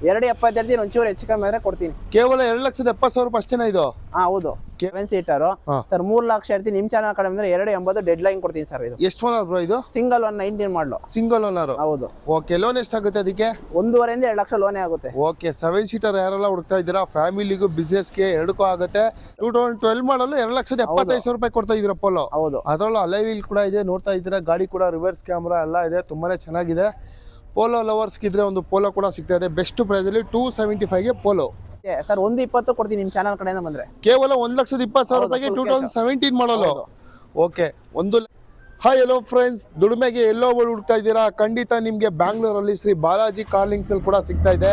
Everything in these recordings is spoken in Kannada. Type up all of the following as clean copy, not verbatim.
2.70 ಹೇಳ್ತೀನಿ, ಒಂಚೂರು ಹೆಚ್ಚು ಕಮ್ಮಿ ಆದ್ರೆ ಕೊಡ್ತೀನಿ. ಕೇವಲ 2,70,000 ರೂಪಾಯಿ ಅಷ್ಟೇನಾ ಇದು? ಹೌದು, 7 ಸೀಟರ್ ಸರ್. 3 ಲಕ್ಷ ಹೇಳ್ತೀನಿ. ನಿಮ್ ಚಾನಲ್ ಕಡೆ ಬಂದ್ರೆ 2.80 ಡೆಡ್ ಲೈನ್ ಕೊಡ್ತೀನಿ ಸರ್. ಇದು ಎಷ್ಟು ಓನರ್ ಬ್ರೋ? ಇದು ಸಿಂಗಲ್ 19 ಮಾಡಲು, ಸಿಂಗಲ್ ಓನರ್. ಹೌದು. ಓಕೆ, ಲೋನ್ ಎಷ್ಟಾಗುತ್ತೆ ಅದಕ್ಕೆ? 1.5 ಇಂದ 2 ಲಕ್ಷ ಲೋನೇ ಆಗುತ್ತೆ. ಓಕೆ, 7 ಸೀಟರ್ ಯಾರೆಲ್ಲ ಹುಡುಕ್ತಾ ಇದ್ದೀರಾ, ಫ್ಯಾಮಿಲಿಗೂ ಬಿಸ್ನೆಸ್ಗೆ ಎರಡಕ್ಕೂ ಆಗುತ್ತೆ. 2012 ಮಾಡಲು 2,75,000 ರೂಪಾಯಿ ಕೊಡ್ತಾ ಇದ್ದೀರಾ ಪೋಲೋ. ಹೌದು, ಅದರಲ್ಲೂ ಅಲೈ ವೀಲ್ ಕೂಡ ಇದೆ, ನೋಡ್ತಾ ಇದ್ದೀರಾ. ಗಾಡಿ ಕೂಡ ರಿವರ್ಸ್ ಕ್ಯಾಮ್ರಾ ಎಲ್ಲ ಇದೆ, ತುಂಬಾನೇ ಚೆನ್ನಾಗಿದೆ. ಪೋಲೋ ಲವರ್ಸ್ಗೆ ಇದ್ರೆ ಒಂದು ಪೋಲೋ ಕೂಡ ಸಿಗ್ತಾ ಇದೆ ಬೆಸ್ಟ್ ಪ್ರೈಸಲ್ಲಿ. 275ಗೆ ಪೋಲೋ ಸರ್. 1.20 ಕೊಡ್ತೀನಿ ನಿಮ್ ಚಾನಲ್ ಕಡೆಯಿಂದ ಬಂದ್ರೆ. ಕೇವಲ 1,20,000 ರೂಪಾಯಿಗೆ 2017 ಮಾಡಲು. ಓಕೆ, ಹಾಯ್ ಹಲೋ ಫ್ರೆಂಡ್ಸ್, ದುಡಿಮೆಗೆ ಎಲ್ಲೋ ಹುಡುಕ್ತಾ ಇದ್ದೀರಾ? ಖಂಡಿತ ನಿಮಗೆ ಬ್ಯಾಂಗ್ಳೂರಲ್ಲಿ ಶ್ರೀ ಬಾಲಾಜಿ ಕಾರ್ ಲಿಂಕ್ಸ್ ಅಲ್ಲಿ ಕೂಡ ಸಿಗ್ತಾ ಇದೆ.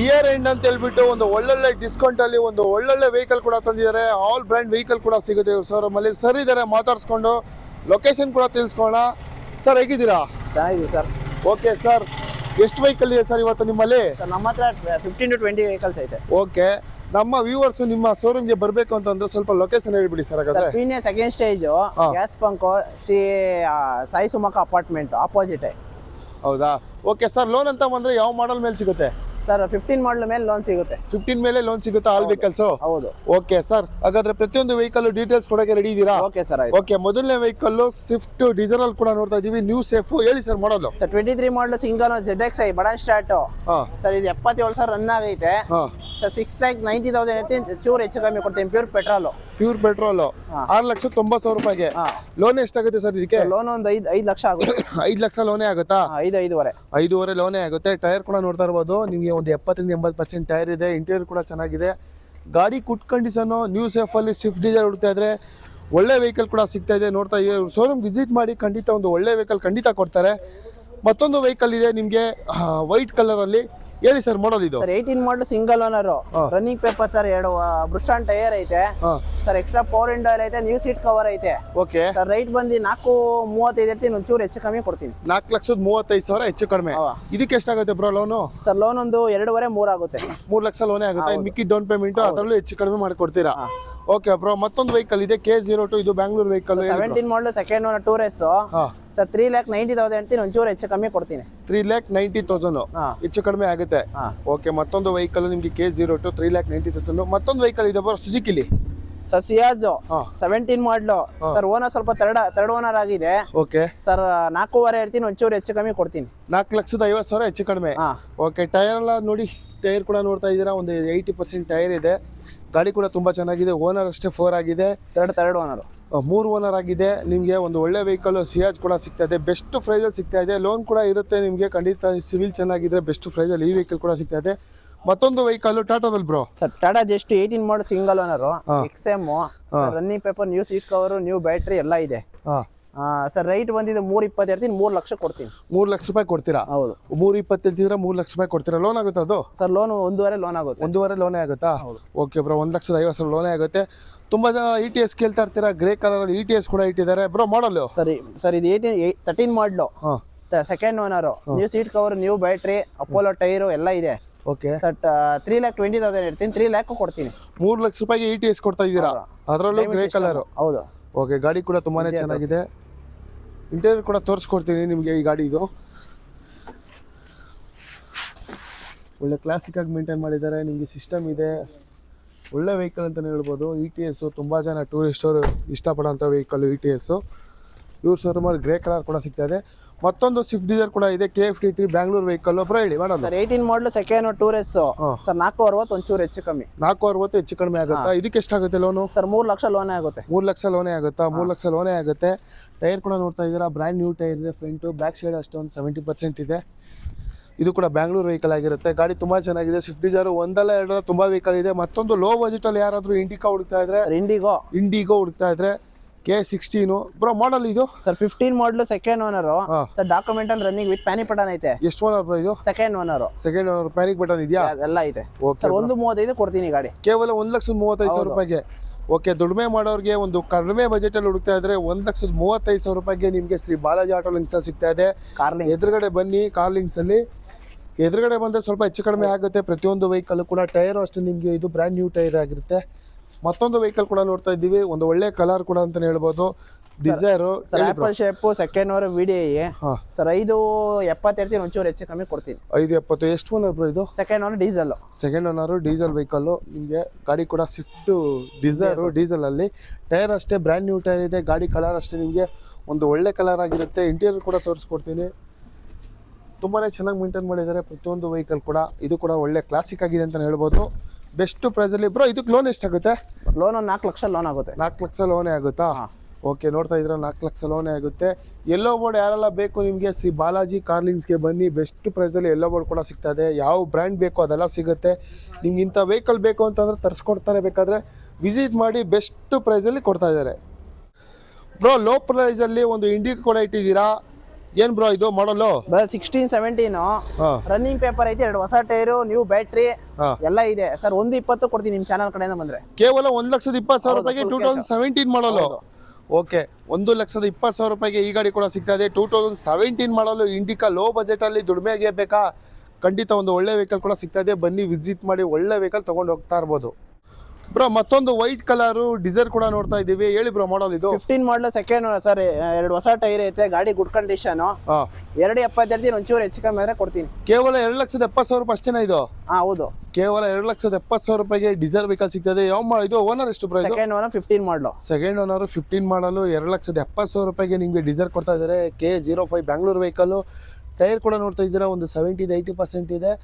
ಇಯರ್ ಎಂಡ್ ಅಂತ ಹೇಳ್ಬಿಟ್ಟು ಒಂದು ಒಳ್ಳೊಳ್ಳೆ ಡಿಸ್ಕೌಂಟ್ ಅಲ್ಲಿ ಒಂದು ಒಳ್ಳೊಳ್ಳೆ ವೆಹಿಕಲ್ ಕೂಡ ತಂದಿದ್ದಾರೆ. ಆಲ್ ಬ್ರ್ಯಾಂಡ್ ವೆಹಿಕಲ್ ಕೂಡ ಸಿಗುತ್ತೆ ಇವ್ರ ಶೋರೂಮ್ ಅಲ್ಲಿ. ಸರ್ ಇದ್ದಾರೆ, ಮಾತಾಡ್ಸ್ಕೊಂಡು ಲೊಕೇಶನ್ ಕೂಡ ತಿಳಿಸ್ಕೊಳ್ಳೋಣ. ಸರ್ ಹೇಗಿದ್ದೀರಾ? ಚೆನ್ನಾಗಿದೆ ಸರ್. ಓಕೆ ಸರ್, ಎಷ್ಟು ವೆಹಿಕಲ್ ಇದೆ ಸರ್ ಇವತ್ತು ನಿಮ್ಮಲ್ಲಿ? ಸರ್ ನಮ್ಮ ಹತ್ರ 15 to 20 ವೆಹಿಕಲ್ಸ್ ಐತೆ. ಓಕೆ, ನಮ್ಮ ವ್ಯೂವರ್ಸ್ ನಿಮ್ಮ ಶೋರೂಮ್ಗೆ ಬರಬೇಕು ಅಂತಂದ್ರೆ ಸ್ವಲ್ಪ ಲೊಕೇಶನ್ ಹೇಳ್ಬಿಡಿ ಸರ್. ಹಾಗಾದ್ರೆ Peenya second stage, gas bunk, Shri Sai Sumaka apartment opposite. ಹೌದಾ? ಓಕೆ ಸರ್, ಲೋನ್ ಅಂತ ಬಂದ್ರೆ ಯಾವ ಮಾಡಲ್ ಮೇಲೆ ಸಿಗುತ್ತೆ ಸರ್? 15 ಮಾಡಲ್ ಮೇಲೆ ಲೋನ್ ಸಿಗುತ್ತೆ. 15 ಮೇಲೆ ಲೋನ್ ಸಿಗುತ್ತಾ ಆಲ್ ವೆಹಿಕಲ್ಸ್? ಹೌದು. ಓಕೆ ಸರ್, ಹಾಗಾದ್ರೆ ಪ್ರತಿಯೊಂದು ವೆಹಿಕಲ್ ಡೀಟೇಲ್ಸ್ ಕೊಡಕ್ಕೆ ರೆಡಿ ಇದ್ದೀರಾ? Okay sir. ಓಕೆ, ಮೊದಲನೇ ವೆಹಿಕಲ್ ಸ್ವಿಫ್ಟ್ ಡೀಸೆಲ್ ಅಲ್ಲಿ ಕೂಡ ನೋಡ್ತಾ ಇದೀವಿ. ನ್ಯೂ ಸೇಫ್ ಹೇಳಿ ಸರ್ ಮಾಡಲು. Sir 23 model single ZXi button start sir. ಇದು 77,000 ರನ್ ಆಗೈತೆ ಸರ್. 6,90,000 ಐತಿ. ಚೂರು ಹೆಚ್ಚು ಕಮ್ಮಿ ಕೊಡ್ತೀನಿ. Pure petrol. 6,90,000 ರೂಪಾಯಿಗೆ ಲೋನ್ ಎಷ್ಟಾಗುತ್ತೆ ಸರ್ ಇದಕ್ಕೆ? ಲೋನ್ ಒಂದು 5 ಲಕ್ಷ ಆಗುತ್ತೆ. 5 ಲಕ್ಷ ಲೋನೇ ಆಗುತ್ತಾ? 5.5 ಲೋನೇ ಆಗುತ್ತೆ. ಟೈರ್ ಕೂಡ ನೋಡ್ತಾ ಇರ್ಬೋದು ನಿಮಗೆ, ಒಂದು 70-80% ಟೈರ್ ಇದೆ. ಇಂಟೀರಿಯರ್ ಕೂಡ ಚೆನ್ನಾಗಿದೆ. ಗಾಡಿ ಗುಡ್ ಕಂಡೀಷನ್, ನ್ಯೂ ಸೇಫ್ ಅಲ್ಲಿ ಸ್ವಿಫ್ಟ್ ಡೀಸೆಲ್ ಹುಡುಕ್ತಾ ಇದ್ರೆ ಒಳ್ಳೆ ವೆಹಿಕಲ್ ಕೂಡ ಸಿಗ್ತಾ ಇದೆ. ನೋಡ್ತಾ ಇದೆ, ಶೋರೂಮ್ ವಿಸಿಟ್ ಮಾಡಿ, ಖಂಡಿತ ಒಂದು ಒಳ್ಳೆ ವೆಹಿಕಲ್ ಖಂಡಿತ ಕೊಡ್ತಾರೆ. ಮತ್ತೊಂದು ವೆಹಿಕಲ್ ಇದೆ ನಿಮಗೆ ವೈಟ್ ಕಲರ್ ಅಲ್ಲಿ. ಹೇಳಿ ಸರ್ ಮಾಡಲ್ ಇದು? Sir 18 model single owner, running paper sir. 2 Bridgestone tyre ಐತೆ ಸರ್. ಎಕ್ಸ್ಟ್ರಾ ಪವರ್ ವಿಂಡೋ ಐತೆ. ನ್ಯೂ ಸೀಟ್ ಕವರ್ ಐತೆ. ಓಕೆ ಸರ್, ರೈಟ್ ಬಂದು 4.35 ಇರ್ತೀನಿ. ಒಂಚೂರು ಹೆಚ್ಚು ಕಮ್ಮಿ ಕೊಡ್ತೀನಿ. 4,35,000 ಹೆಚ್ಚು ಕಡಿಮೆ. ಇದಕ್ಕೆ ಎಷ್ಟಾಗುತ್ತೆ ಬ್ರೋ ಲೋನು? ಸರ್ ಲೋನ್ ಒಂದು 2.5-3 ಆಗುತ್ತೆ. 3 ಲಕ್ಷ ಲೋನೇ ಆಗುತ್ತೆ. ಮಿಕ್ಕಿ ಡೌನ್ ಪೇಮೆಂಟ್ ಅದರಲ್ಲೂ ಹೆಚ್ಚು ಕಡಿಮೆ ಮಾಡಿಕೊಡ್ತೀರಾ? ಓಕೆ ಬ್ರೋ, ಮತ್ತೊಂದು ವೆಹಿಕಲ್ ಇದೆ K02. ಇದು Bangalore vehicle. 17 model second owner tourist sir. 3,90,000 ಹೇಳ್ತೀನಿ. ಒಂಚೂರು ಹೆಚ್ಚು ಕಮ್ಮಿ ಕೊಡ್ತೀನಿ. 3,90,000 ಹೆಚ್ಚು ಕಡಿಮೆ ಆಗುತ್ತೆ. ಓಕೆ, ಮತ್ತೊಂದು ವೆಹಿಕಲ್ ನಿಮ್ಗೆ K02 3,90,000. ಮತ್ತೊಂದು ವೆಹಿಕಲ್ ಇದೆ ಬರೋ ಸುಜುಕಿಲಿ ಸರ್. ಸಿಯಾಜೋ 17 ಮಾಡಲು ಸರ್. ಓನರ್ ಸ್ವಲ್ಪ ಥರ್ಡ್ ಓನರ್ ಆಗಿದೆ. ಓಕೆ ಸರ್ 4.5 ಹೇಳ್ತೀನಿ. ಒಂಚೂರು ಹೆಚ್ಚು ಕಮ್ಮಿ ಕೊಡ್ತೀನಿ. 4,50,000 ಹೆಚ್ಚು ಕಡಿಮೆ. ಓಕೆ, ಟೈರ್ ಎಲ್ಲ ನೋಡಿ, ಟೈರ್ ಕೂಡ ನೋಡ್ತಾ ಇದ್ದೀರಾ, ಒಂದು 80% ಟೈರ್ ಇದೆ. ಗಾಡಿ ಕೂಡ ತುಂಬಾ ಚೆನ್ನಾಗಿದೆ. ಓನರ್ ಅಷ್ಟೇ 4 ಆಗಿದೆ. ಥರ್ಡ್ ಓನರ್ 3 ಓನರ್ ಆಗಿದೆ. ನಿಮಗೆ ಒಂದು ಒಳ್ಳೆ ವೆಹಿಕಲ್ ಸಿಯಾಜ್ ಕೂಡ ಸಿಗ್ತಾ ಇದೆ. ಬೆಸ್ಟ್ ಪ್ರೈಸಲ್ಲಿ ಸಿಗ್ತಾ ಇದೆ. ಲೋನ್ ಕೂಡ ಇರುತ್ತೆ ನಿಮಗೆ. ಖಂಡಿತ ಸಿವಿಲ್ ಚೆನ್ನಾಗಿದ್ರೆ ಬೆಸ್ಟ್ ಪ್ರೈಸಲ್ಲಿ ಈ ವೆಹಿಕಲ್ ಕೂಡ ಸಿಗ್ತಾ ಇದೆ. ಮತ್ತೊಂದು ವೆಹಿಕಲ್ ಟಾಟಾದಲ್ಲಿ bro sir. Tata just 18 model single owner, XM, running paper, new seat cover, new battery ಎಲ್ಲ ಇದೆ. ಸರ್ ರೈಟ್ ಬಂದಿದ್ದು 3.20 ಇರ್ತೀನಿ. 3 ಲಕ್ಷ ಕೊಡ್ತೀನಿ. 3 ಲಕ್ಷ ರೂಪಾಯಿ ಕೊಡ್ತೀರಾ? ಹೌದು. 3.20 ಹೇಳ್ತಿದ್ರೆ 3 ಲಕ್ಷ ರೂಪಾಯಿ ಕೊಡ್ತೀರಾ? ಲೋನ್ ಆಗುತ್ತೆ ಅದು? ಸರ್ ಲೋನ್ 1.5 ಲೋನ್ ಆಗುತ್ತೆ. 1.5 ಲೋನೇ ಆಗುತ್ತಾ? ಓಕೆ ಬ್ರೋ, 1,50,000 ಲೋನೇ ಆಗುತ್ತೆ. ತುಂಬಾ ಜನ ETS ಕೇಳ್ತಾ ಇರ್ತೀರಾ. ಗ್ರೇ ಕಲರ್ ETS ಕೂಡ ಇಟ್ಟಿದ್ದಾರೆ ಬ್ರೋ ಮಾಡಲು. ಸರ್ ಇದು 13 ಮಾಡಲು, second owner, new seat cover, new battery, Apollo tyre ಎಲ್ಲ ಇದೆ. ಓಕೆ ಸರ್ 3,20,000 ಇರ್ತೀನಿ. 3 ಲಕ್ಷ ಕೊಡ್ತೀನಿ. 3 ಲಕ್ಷ ರೂಪಾಯಿಗೆ ETS ಕೊಡ್ತಾ ಇದ್ದೀರಾ? ಅದರಲ್ಲೂ ಗ್ರೇ ಕಲರ್. ಹೌದು. ಓಕೆ, ಗಾಡಿ ಕೂಡ ತುಂಬಾನೇ ಚೆನ್ನಾಗಿದೆ. ಇಂಟೀರಿಯರ್ ಕೂಡ ತೋರಿಸ್ಕೊಡ್ತೀನಿ ನಿಮಗೆ. ಈ ಗಾಡಿ ಇದು ಒಳ್ಳೆ ಕ್ಲಾಸಿಕ್ ಆಗಿ ಮೇಂಟೈನ್ ಮಾಡಿದ್ದಾರೆ. ನಿಮಗೆ ಸಿಸ್ಟಮ್ ಇದೆ. ಒಳ್ಳೆ ವೆಹಿಕಲ್ ಅಂತಲೇ ಹೇಳ್ಬೋದು. ETS ತುಂಬ ಜನ ಟೂರಿಸ್ಟರು ಇಷ್ಟಪಡೋಂಥ ವೆಹಿಕಲ್ ETS. ಇವ್ರ ಶೋರೂಮಲ್ಲಿ ಗ್ರೇ ಕಲರ್ ಕೂಡ ಸಿಗ್ತಾ ಇದೆ. ಮತ್ತೊಂದು ಸ್ವಿಫ್ಟ್ ಡೀಸೆಲ್ ಕೂಡ ಇದೆ, K53 ಬ್ಯಾಂಗ್ಳೂರ್ ವೆಹಿಕಲ್. ಒಬ್ಬರು ಹೇಳಿ ಮಾಡೋದು. Sir 18 model second tourist sir. 4.60 ಒಂಚೂರು ಹೆಚ್ಚು ಕಮ್ಮಿ. 4.60 ಹೆಚ್ಚು ಕಡಿಮೆ ಆಗುತ್ತಾ? ಇದಕ್ಕೆ ಎಷ್ಟಾಗುತ್ತೆ ಲೋನು? ಸರ್ 3 ಲಕ್ಷ ಲೋನೇ ಆಗುತ್ತೆ. 3 ಲಕ್ಷ ಲೋನೇ ಆಗುತ್ತಾ? 3 ಲಕ್ಷ ಲೋನೇ ಆಗುತ್ತೆ. ಟೈರ್ ಕೂಡ ನೋಡ್ತಾ ಇದ್ದೀರಾ, ಬ್ರ್ಯಾಂಡ್ ನ್ಯೂ ಟೈರ್ ಇದೆ. ಫ್ರಂಟು ಬ್ಯಾಕ್ ಸೈಡ್ ಅಷ್ಟೇ ಒಂದು 70% ಇದೆ. ಇದು ಕೂಡ ಬ್ಯಾಂಗ್ಳೂರ್ ವೆಹಿಕಲ್ ಆಗಿರುತ್ತೆ. ಗಾಡಿ ತುಂಬ ಚೆನ್ನಾಗಿದೆ. ಸ್ವಿಫ್ಟ್ ಡಿಸೈರ್ ಒಂದಲ್ಲ ಎರಡಲ್ಲ ತುಂಬ ವೆಹಿಕಲ್ ಇದೆ. ಮತ್ತೊಂದು ಲೋ ಬಜೆಟಲ್ಲಿ ಯಾರಾದರೂ ಇಂಡಿಕಾ ಹುಡುಕ್ತಾ ಇದ್ರೆ, ಇಂಡಿಗೋ ಹುಡುಕ್ತಾ ಇದ್ರೆ K16 ಬ್ರೋ ಮಾಡಲ್ ಇದು sir. 15 model second owner sir. ಡಾಕ್ಯುಮೆಂಟಲ್ ರನ್ನಿಂಗ್ ವಿತ್ ಪ್ಯಾನಿಕ್ ಬಟನ್ ಐತೆ. ಎಷ್ಟು ಓನರ್ ಬ್ರೋ ಇದು? ಸೆಕೆಂಡ್ ಓನರ್ ಪ್ಯಾನಿಕ್ ಬಟನ್ ಇದೆಯಾ? ಎಲ್ಲ ಐತೆ ಸರ್. 1.35 ಕೊಡ್ತೀನಿ ಗಾಡಿ. ಕೇವಲ 1,35,000 ರೂಪಾಯಿಗೆ. ಓಕೆ, ದುಡಿಮೆ ಮಾಡೋರಿಗೆ ಒಂದು ಕಡಿಮೆ ಬಜೆಟಲ್ಲಿ ಹುಡುಕ್ತಾ ಇದ್ರೆ 1,35,000 ರೂಪಾಯಿಗೆ ನಿಮಗೆ ಶ್ರೀ ಬಾಲಾಜಿ ಆಟೋ ಲಿಂಕ್ಸ್ ಅಲ್ಲಿ ಸಿಗ್ತಾ ಇದೆ. ಎದುರುಗಡೆ ಬನ್ನಿ, ಕಾರ್ ಲಿಂಕ್ಸ್ ಅಲ್ಲಿ ಎದುರುಗಡೆ ಬಂದರೆ ಸ್ವಲ್ಪ ಹೆಚ್ಚು ಕಡಿಮೆ ಆಗುತ್ತೆ. ಪ್ರತಿಯೊಂದು ವೆಹಿಕಲ್ ಕೂಡ ಟೈರು ಅಷ್ಟೇ ನಿಮಗೆ ಇದು ಬ್ರ್ಯಾಂಡ್ ನ್ಯೂ ಟೈರ್ ಆಗಿರುತ್ತೆ. ಮತ್ತೊಂದು ವೆಹಿಕಲ್ ಕೂಡ ನೋಡ್ತಾ ಇದ್ದೀವಿ, ಒಂದು ಒಳ್ಳೆ ಕಲರ್ ಕೂಡ ಅಂತಾನೆ ಹೇಳ್ಬೋದು. Dzire sir apple shape second owner VDI sir 570 ಇರ್ತೀನಿ, ಒಂಚೂರು ಹೆಚ್ಚು ಕಮ್ಮಿ ಕೊಡ್ತೀನಿ. 570. ಎಷ್ಟು ಓನರ್ ಬ್ರೋ ಇದು? Second owner diesel. Second owner diesel vehicle. ನಿಮಗೆ ಗಾಡಿ ಕೂಡ ಸ್ವಿಫ್ಟ್ ಡಿಸೈರು ಡೀಸೆಲಲ್ಲಿ. ಟೈರ್ ಅಷ್ಟೇ ಬ್ರ್ಯಾಂಡ್ ನ್ಯೂ ಟೈರ್ ಇದೆ. ಗಾಡಿ ಕಲರ್ ಅಷ್ಟೇ ನಿಮಗೆ ಒಂದು ಒಳ್ಳೆ ಕಲರ್ ಆಗಿರುತ್ತೆ. ಇಂಟೀರಿಯರ್ ಕೂಡ ತೋರಿಸ್ಕೊಡ್ತೀನಿ. ತುಂಬಾ ಚೆನ್ನಾಗಿ ಮೇಂಟೈನ್ ಮಾಡಿದ್ದಾರೆ ಪ್ರತಿಯೊಂದು ವೆಹಿಕಲ್ ಕೂಡ. ಇದು ಕೂಡ ಒಳ್ಳೆ ಕ್ಲಾಸಿಕ್ ಆಗಿದೆ ಅಂತ ಹೇಳ್ಬೋದು. ಬೆಸ್ಟ್ ಪ್ರೈಸಲ್ಲಿ ಬ್ರೋ. ಇದಕ್ಕೆ ಲೋನ್ ಎಷ್ಟಾಗುತ್ತೆ? ಲೋನ್ 4 ಲಕ್ಷ ಲೋನ್ ಆಗುತ್ತೆ. 4 ಲಕ್ಷ ಲೋನೇ ಆಗುತ್ತಾ? ಓಕೆ, ನೋಡ್ತಾ ಇದ್ರೆ 4 ಲಕ್ಷ ಲೋನೇ ಆಗುತ್ತೆ. ಎಲ್ಲೋ ಬೋರ್ಡ್ ಯಾರೆಲ್ಲ ಬೇಕು ನಿಮಗೆ ಶ್ರೀ ಬಾಲಾಜಿ ಕಾರ್ಲಿಂಗ್ಸ್ಗೆ ಬನ್ನಿ. ಬೆಸ್ಟ್ ಪ್ರೈಸಲ್ಲಿ ಎಲ್ಲೋ ಬೋರ್ಡ್ ಕೂಡ ಸಿಗ್ತಾ ಇದೆ. ಯಾವ ಬ್ರ್ಯಾಂಡ್ ಬೇಕೋ ಅದೆಲ್ಲ ಸಿಗುತ್ತೆ. ನಿಮ್ಗೆ ಇಂಥ ವೆಹಿಕಲ್ ಬೇಕು ಅಂತಂದ್ರೆ ತರಿಸ್ಕೊಡ್ತಾರೆ. ಬೇಕಾದರೆ ವಿಸಿಟ್ ಮಾಡಿ. ಬೆಸ್ಟ್ ಪ್ರೈಸಲ್ಲಿ ಕೊಡ್ತಾ ಇದ್ದಾರೆ ಬ್ರೋ. ಲೋ ಪ್ರೈಸಲ್ಲಿ ಒಂದು ಇಂಡಿಕಾ ಕೂಡ ಇಟ್ಟಿದ್ದೀರಾ. ಏನು ಬ್ರೋ ಇದು ಮಾಡಲು? 16-17 ರನ್ನಿಂಗ್ ಪೇಪರ್ ಐತೆ, 2 ಹೊಸ ಟೈರು, ನ್ಯೂ ಬ್ಯಾಟ್ರಿ ಎಲ್ಲ ಇದೆ ಸರ್. 120 ಕೊಡ್ತೀನಿ ನಿಮ್ಮ ಚಾನಲ್ ಕಡೆಯಿಂದ ಬಂದರೆ. ಕೇವಲ 1,20,000 ರೂಪಾಯಿಗೆ 2017 ಮಾಡಲು. ಓಕೆ, 1,20,000 ರೂಪಾಯಿಗೆ ಈ ಗಾಡಿ ಕೂಡ ಸಿಗ್ತಾ ಇದೆ. 2017 ಮಾಡಲು ಇಂಡಿಕಾ. ಲೋ ಬಜೆಟಲ್ಲಿ ದುಡಿಮೆಗೆ ಬೇಕಾ? ಖಂಡಿತ ಒಂದು ಒಳ್ಳೆ ವೆಹಿಕಲ್ ಕೂಡ ಸಿಗ್ತಾ ಇದೆ. ಬನ್ನಿ ವಿಸಿಟ್ ಮಾಡಿ, ಒಳ್ಳೆ ವೆಹಿಕಲ್ ತೊಗೊಂಡು ಹೋಗ್ತಾ ಇರ್ಬೋದು ಬ್ರೋ. ಮತ್ತೊಂದು ವೈಟ್ ಕಲರು ಡಿಸೈರ್ ಕೂಡ ನೋಡ್ತಾ ಇದ್ದೀವಿ. ಹೇಳಿ ಬ್ರೋ, ಮಾಡಲ್ ಇದು? 15 ಮಾಡಲು ಸೆಕೆಂಡ್ ಸರ್. 2 ಹೊಸ ಟೈರ್ ಐತೆ, ಗಾಡಿ ಗುಡ್ ಕಂಡೀಷನ್. 270 ಒಂಚೂರು ಹೆಚ್ಚು ಕಮ್ಮಿ ಆದರೆ ಕೊಡ್ತೀನಿ. ಕೇವಲ 2,70,000 ರೂಪಾಯಿ ಅಷ್ಟೇನಾ ಇದು? ಹೌದು, ಕೇವಲ 2,70,000 ರೂಪಾಯಿಗೆ ಡೀಸೆಲ್ ವೆಹಿಕಲ್ ಸಿಗ್ತದೆ. ಯಾವ ಇದು ಓನರ್ ಎಷ್ಟು ಬ್ರೋ? ಸೆಕೆಂಡ್ ಓನರ್ 15 ಮಾಡಲು. ಸೆಕೆಂಡ್ ಓನರ್ 15 ಮಾಡಲು 2,70,000 ರೂಪಾಯಿಗೆ ನಿಮಗೆ ಡೀಸೆಲ್ ಕೊಡ್ತಾ ಇದ್ದಾರೆ. K05 Bangalore vehicle. ಟೈರ್ ಕೂಡ ನೋಡ್ತಾ ಇದ್ದೀರಾ, ಒಂದು 70-80% ಇದೆ.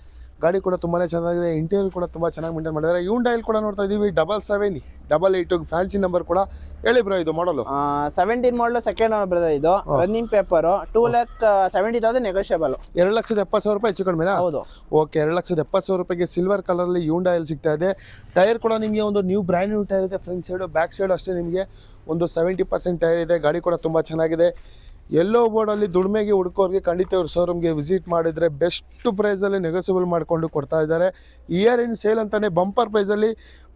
ಗಾಡಿ ಕೂಡ ತುಂಬಾ ಚೆನ್ನಾಗಿದೆ. ಇಂಟೀರಿಯರ್ ಕೂಡ ತುಂಬ ಚೆನ್ನಾಗಿ ಮೇಂಟೈನ್ ಮಾಡಿದ್ದಾರೆ. Hyundai ಕೂಡ ನೋಡ್ತಾ ಇದ್ದೀವಿ. 7788 ಫ್ಯಾನ್ಸಿ ನಂಬರ್ ಕೂಡ. ಹೇಳಿ ಬ್ರೋ, ಇದು ಮಾಡಲು? 17 ಮಾಡಲು ಸೆಕೆಂಡ್ ಓನರ್ ಬ್ರದರ್. ಇದು ರನ್ನಿಂಗ್ ಪೇಪರ್. 2,70,000 ನೆಗೋಷಿಯಬಲ್. 2,70,000 ರೂಪಾಯಿ ಹೆಚ್ಚು ಕಡಿಮೆನಾ? ಹೌದು. ಓಕೆ, 2,70,000 ರೂಪಾಯಿಗೆ ಸಿಲ್ವರ್ ಕಲರಲ್ಲಿ Hyundai ಸಿಗ್ತಾ ಇದೆ. ಟೈರ್ ಕೂಡ ನಿಮಗೆ ಒಂದು ನ್ಯೂ ಬ್ರ್ಯಾಂಡ್ ನ್ಯೂ ಟೈರ್ ಇದೆ. ಫ್ರಂಟ್ ಸೈಡು ಬ್ಯಾಕ್ ಸೈಡು ಅಷ್ಟೇ ನಿಮಗೆ ಒಂದು 70% ಟೈರ್ ಇದೆ. ಗಾಡಿ ಕೂಡ ತುಂಬ ಚೆನ್ನಾಗಿದೆ. ಎಲ್ಲೋ ಬೋರ್ಡಲ್ಲಿ ದುಡಿಮೆಗೆ ಹುಡುಕೋರಿಗೆ ಖಂಡಿತ ಇವ್ರ ಶೋರೂಮ್ಗೆ ವಿಸಿಟ್ ಮಾಡಿದರೆ ಬೆಸ್ಟ್ ಪ್ರೈಸಲ್ಲಿ ನೆಗೋಸಿಯಬಲ್ ಮಾಡಿಕೊಂಡು ಕೊಡ್ತಾ ಇದ್ದಾರೆ. ಇಯರ್ ಇನ್ ಸೇಲ್ ಅಂತಲೇ ಬಂಪರ್ ಪ್ರೈಸಲ್ಲಿ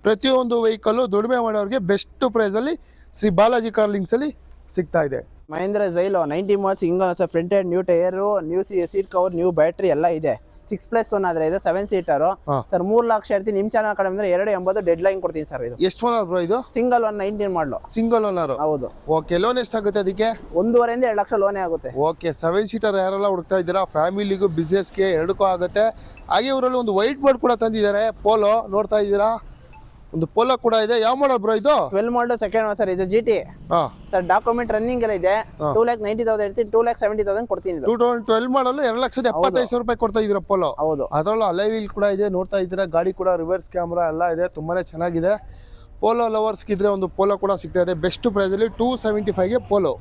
ಪ್ರತಿಯೊಂದು ವೆಹಿಕಲ್ಲು ದುಡಿಮೆ ಮಾಡೋರಿಗೆ ಬೆಸ್ಟ್ ಪ್ರೈಸಲ್ಲಿ ಶ್ರೀ ಬಾಲಾಜಿ ಕಾರ್ಲಿಂಗ್ಸಲ್ಲಿ ಸಿಗ್ತಾ ಇದೆ. ಮಹೇಂದ್ರ ಜೈಲು 90 model single sir. Front head new tyre, new seat cover, new battery ಎಲ್ಲ ಇದೆ. 6+1 ಆದರೆ ಇದೆ 7 ಸೀಟರು ಸರ್. 3 ಲಕ್ಷ ಇರ್ತೀನಿ. ನಿಮ್ಮ ಚಾನಲ್ ಕಡೆ ಬಂದರೆ 280 ಡೆಡ್ ಲೈನ್ ಕೊಡ್ತೀನಿ ಸರ್. ಇದು ಎಷ್ಟು ಓನರ್ ಬ್ರೋ? ಇದು ಸಿಂಗಲ್ 19 ಮಾಡಲು. Single owner. ಹೌದು. ಓಕೆ, ಲೋನ್ ಎಷ್ಟಾಗುತ್ತೆ ಅದಕ್ಕೆ? 1.5 2 ಲಕ್ಷ ಲೋನೇ ಆಗುತ್ತೆ. ಓಕೆ, 7 ಸೀಟರ್ ಯಾರೆಲ್ಲ ಹುಡುಕ್ತಾ ಇದ್ದೀರಾ, ಫ್ಯಾಮಿಲಿಗೂ ಬಿಸ್ನೆಸ್ಗೆ ಎರಡಕ್ಕೂ ಆಗುತ್ತೆ. ಹಾಗೆ ಇವರಲ್ಲಿ ಒಂದು ವೈಟ್ ಬೋರ್ಡ್ ಕೂಡ ತಂದಿದ್ದಾರೆ. ಪೋಲೋ ನೋಡ್ತಾ ಇದ್ದೀರಾ, ಒಂದು ಪೋಲೋ ಕೂಡ ಇದೆ. ಯಾವ ಮಾಡಲ್ ಬ್ರೋ ಇದು? 12 ಮಾಡಲು ಸೆಕೆಂಡ್ ಸರ್. ಇದು GT ಸರ್. ಡಾಕ್ಯುಮೆಂಟ್ ರನ್ನಿಂಗ್ ಎಲ್ಲ ಇದೆ. 2,90,000 ಇರ್ತೀನಿ. 2,70,000 ಕೊಡ್ತೀನಿ. 2012 ಮಾಡಲು 2,75,000 ರೂಪಾಯಿ ಕೊಡ್ತಾ ಇದ್ದೀರಾ ಪೋಲೋ. ಹೌದು. ಅದರಲ್ಲೂ ಅಲೈ ವೀಲ್ ಕೂಡ ಇದೆ. ನೋಡ್ತಾ ಇದ್ದೀರಾ, ಗಾಡಿ ಕೂಡ ರಿವರ್ಸ್ ಕ್ಯಾಮ್ರಾ ಎಲ್ಲ ಇದೆ. ತುಂಬಾ ಚೆನ್ನಾಗಿದೆ. ಪೋಲೋ ಲವರ್ಸ್ಗಿದ್ರೆ ಒಂದು ಪೋಲೋ ಕೂಡ ಸಿಗ್ತಾ ಇದೆ ಬೆಸ್ಟ್ ಪ್ರೈಸಲ್ಲಿ. 275ಗೆ ಪೋಲೋ.